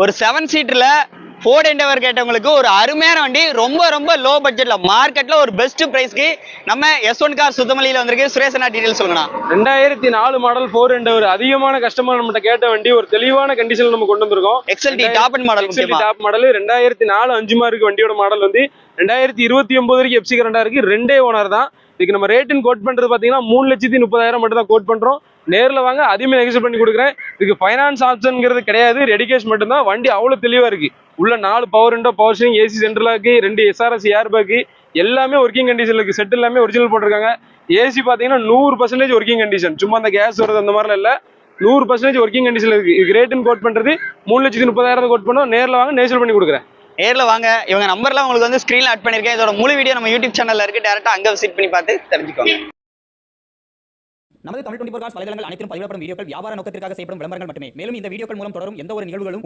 ஒரு 7 சீட்டர்ல fort Endeavour கேட்டவங்களுக்கு ஒரு அருமையான வண்டி, ரொம்ப ரொம்ப லோ பட்ஜெட்ல மார்க்கெட்ல ஒரு பெஸ்ட் பிரைஸ்க்கு நம்ம S1 கார் சுத்தமல்லியில வந்திருக்கு. சுரேஷ் அண்ணா டீடைல் சொல்லுங்கண்ணா. 2004 மாடல் 4 எண்டவர், அதிகமான கஸ்டமர் நம்மகிட்ட கேட்ட வண்டி, ஒரு தெளிவான கண்டிஷன்ல நம்ம கொண்டு வந்திருக்கோம். XLT top and model, XLT top model 2004 5 mark வண்டியோட மாடல் வந்து 2029 வரைக்கும் எஃப்சி கரண்டா இருக்கு. ரெண்டே ஓனர் தான். இதுக்கு நம்ம ரேட்டுன்னு கோட் பண்றது பாத்தீங்கன்னா 3,30,000 மட்டும் தான் கோட் பண்றோம். நேர்ல வாங்க, அதிகமே நெகோசியேட் பண்ணி கொடுக்குறேன். இதுக்கு ஃபைனான்ஸ் ஆப்ஷன்ங்கிறது கிடையாது, ரெடிகேஷ் மட்டும் தான். வண்டி அவ்வளவு தெளிவா இருக்கு. உள்ள 4 power window, power steering, AC central lock, 2 SRS airbag, எல்லாமே ஒர்க்கிங் கண்டிஷன்ல இருக்கு. செட் எல்லாமே ஒரிஜினல் போட்டிருக்காங்க. ஏசி பாத்தீங்கன்னா 100% ஒர்க்கிங் கண்டிஷன், சும்மா அந்த கேஸ் வருது அந்த மாதிரிலாம் இல்ல, 100% ஒர்க்கிங் கண்டிஷன்ல இருக்கு. இதுக்கு ரேட்டுன்னு கோட் பண்றது 3,30,000 கோட் பண்ணோம். நேர்ல வாங்க, நெகோசியேட் பண்ணி கொடுக்குறேன். நேர்ல வாங்க. இவங்க நம்பர்லாம் உங்களுக்கு வந்து ஸ்கிரீன்ல ஆட் பண்ணிருக்கேன். இதோட முழு வீடியோ நம்ம யூடியூப் சேனல்ல இருக்கு. டைரக்டா அங்க விசிட் பண்ணி பார்த்து தெரிஞ்சுக்கோங்க. நமது தமிழ் 24 காஸ் வலைதளங்கள் அனைத்தும் பதிவிடப்படும் வீடியோக்கள் வியாபார நோக்கத்திற்காக செய்யப்படும் விளம்பரங்கள் மட்டுமே. மேலும் இந்த வீடியோக்கள் மூலம் தொடரும் எந்த ஒரு நிகழ்வுகளும்